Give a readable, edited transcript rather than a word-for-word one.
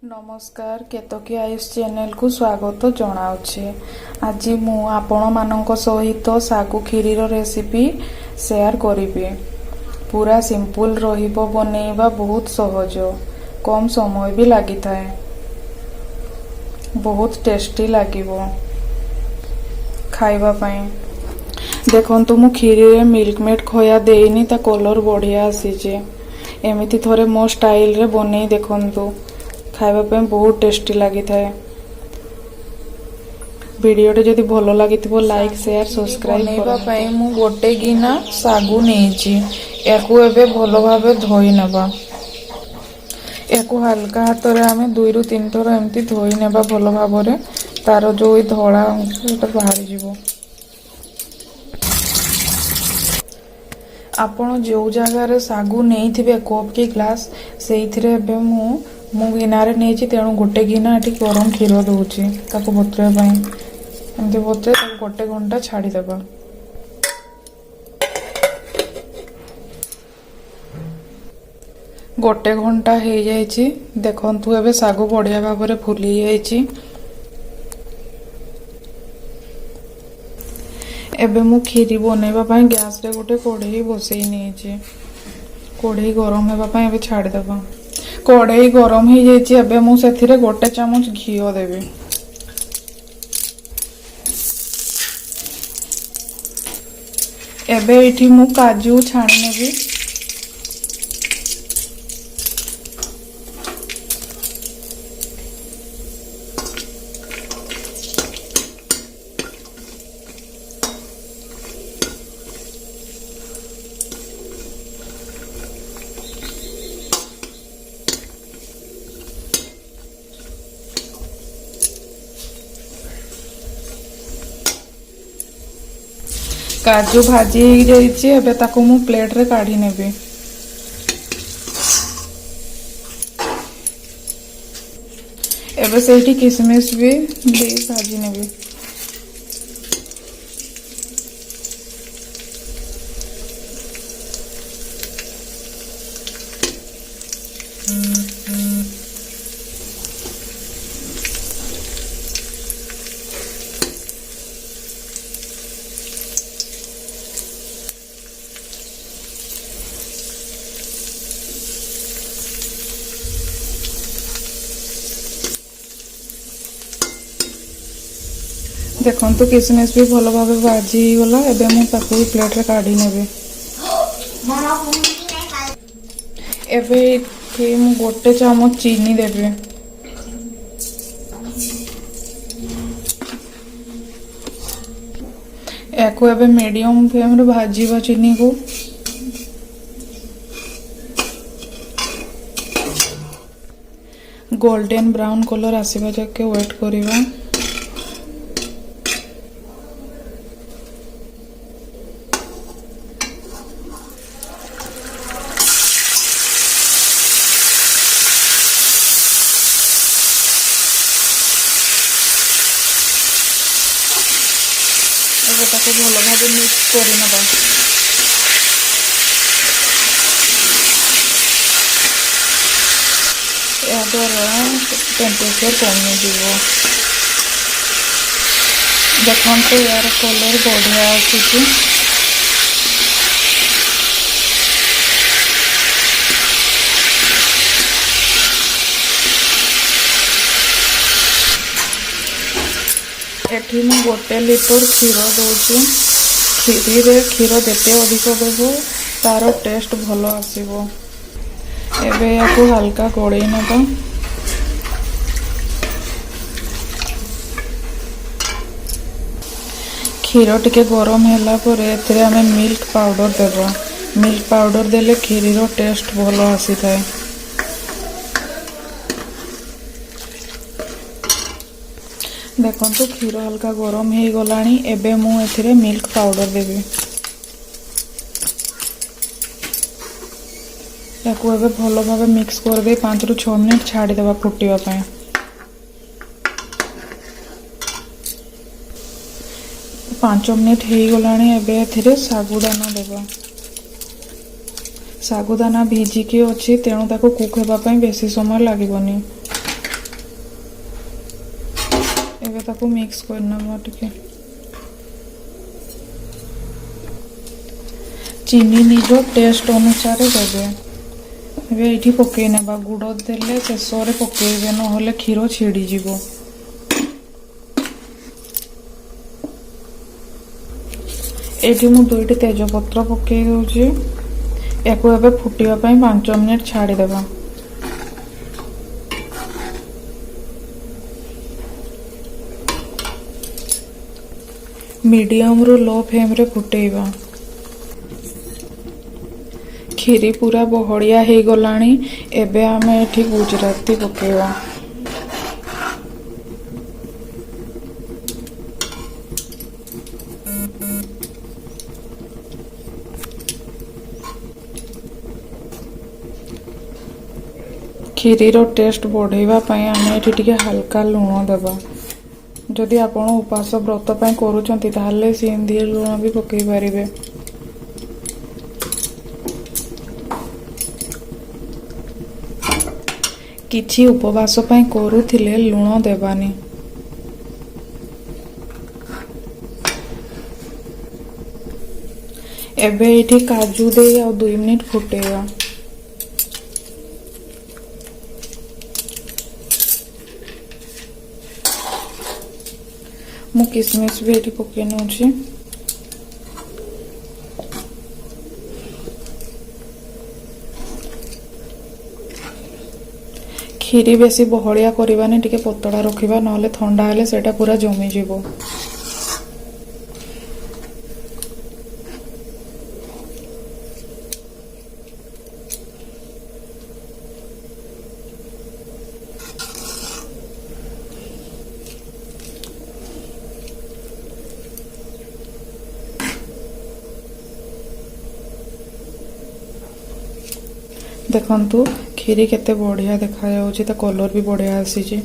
नमस्कार केतकी आयुष चैनल को स्वागत जनाऊे। आज मु आपण मानक सहित सागु खीरी रेसिपी शेयर करी। पूरा सिंपल रहिबो, बनेइबा बहुत सहज, कम समय भी लगी थाए, बहुत टेस्टी लागिबो खाइबा पई। देखंतु मु खीरी रे मिल्क मेड खोया देइनी, ता कलर बढ़िया आसीजे। एमिति थोरे मो स्टाइल रे बनेई देखंतु, खाइबा पे बहुत टेस्टी लगी थाए। वीडियोटे जदि भल लगी लाइक शेयर सब्सक्राइब करबा। मु गोटे गिना सागु नेइची, याकू एबे भल भाबे धोई नेबा। याकू हल्का हाथ रे आमे 2 रु 3 थर एमती धोई नेबा भल भाबरे, तार जो धड़ा अंश बाहरी जीवो। आपण जो जगार सागु नहीं थे कप की ग्लास से मु गिनारे नहीं, तेणु गोटे गिना ये गरम क्षीर दूची बतुरवाई। एमती बतुरे गोटे घंटा छाड़ीदेबा। गोटे घंटा हो जाइए। देखंतु एबे सागु बढ़िया भाव में फुली जाइए। एबे मु खीरी बनैबा पई गैस रे गोटे कढ़ई बसई नहीं। कढ़ई गरम होगा पई एबे छाड़ीदेबा। कढ़ई गरम हो जाइए। एबे मु सेथिरे गोटे चामच घी देबी। एबे एठी मु काजू छाणी नेबी। काजू भाजी हो जाइए। एबे ताको मु प्लेट रे काढ़ी नेबी। एबे सेठी किशमिश भी दे भाजी नेबी। देखंतु किशमिश भी भल भाव भाजी गला। एबे मु ताकू प्लेट रे काढ़ी नेबे। एबे इथे मु गोटे चामच चीनी देबे। याकू एबे मीडियम फ्लेम रे भाजीबा चीनी को। गोल्डन ब्राउन कलर आसीबा जाके वेट करिबा। ताको भल भाव मिक्स करनबा। या द्वारा टेम्परेचर कमी जीव। देखते यार कलर बढ़िया आसूची। एठी मु गोटे लिटर क्षीर दौची। खीरी रे क्षीर देते अधिक देबो तार टेस्ट भल आसीबो। एबे याकू हल्का गोळेई नेबा। क्षीर टिके गरम होला परे एथिरे आमे मिल्क पाउडर देबो। मिल्क पाउडर देले खीरी रो टेस्ट भल आसी थाए। देखंतु क्षीर हल्का गरम हो गलानी। एबे मु एथिरे मिल्क पाउडर देबी। याकू एबे भल भाव मिक्स कर दे 5 रु 6 मिनिट छाड़ी देबा फुटीबा पई। 5 मिनिट हो गलानी। एबे एथिरे सागुदाना देबा। सागुदाना भिजिकी अच्छी तेणु ताको कुक होगा बेसी समय लगनी। ଏବେ ତାକୁ ମିକ୍ସ କରିନେବା ଟିକେ। ଚିନି ନିଜ ଟେଷ୍ଟ ଅନୁସାରେ ଦେବେ। ଏବେ ଏଇଠି ପକେଇ ନେବା। ଗୁଡ଼ ଦେଲେ ଶେଷରେ ପକେଇବେ, ନହେଲେ କ୍ଷୀର ଛିଡ଼ିଯିବ। ଏଇଠି ମୁଁ 2ଟି ତେଜପତ୍ର ପକେଇ ଦେଉଛି। ୟାକୁ ଏବେ ଫୁଟିବା ପାଇଁ 5 ମିନିଟ୍ ଛାଡ଼ିଦେବା। ମିଡିୟମରୁ ଲୋ ଫ୍ଲେମ୍ରେ ଫୁଟେଇବା। କ୍ଷୀରି ପୁରା ବହଳିଆ ହେଇଗଲାଣି। ଏବେ ଆମେ ଏଠି ଗୁଜୁରାତି ପକେଇବା। କ୍ଷୀରିର ଟେଷ୍ଟ ବଢ଼େଇବା ପାଇଁ ଆମେ ଏଠି ଟିକେ ହାଲକା ଲୁଣ ଦେବା। ଯଦି ଆପଣ ଉପାସ ବ୍ରତ ପାଇଁ କରୁଛନ୍ତି ତାହେଲେ ସିନ୍ଧି ଲୁଣ ବି ପକେଇ ପାରିବେ। କିଛି ଉପବାସ ପାଇଁ କରୁଥିଲେ ଲୁଣ ଦେବାନି। ଏବେ ଏଇଠି କାଜୁ ଦେଇ ଆଉ 2 ମିନିଟ୍ ଫୁଟେଇବା। ମୁଁ କିସମିସ୍ ବି ଏଠି ପକେଇ ନେଉଛି। କ୍ଷୀରି ବେଶୀ ବହଳିଆ କରିବାନି, ଟିକେ ପତଳା ରଖିବା, ନହେଲେ ଥଣ୍ଡା ହେଲେ ସେଇଟା ପୁରା ଜମିଯିବ। ଦେଖନ୍ତୁ କ୍ଷୀରି କେତେ ବଢ଼ିଆ ଦେଖାଯାଉଛି, ତା କଲର୍ ବି ବଢ଼ିଆ ଆସିଛି।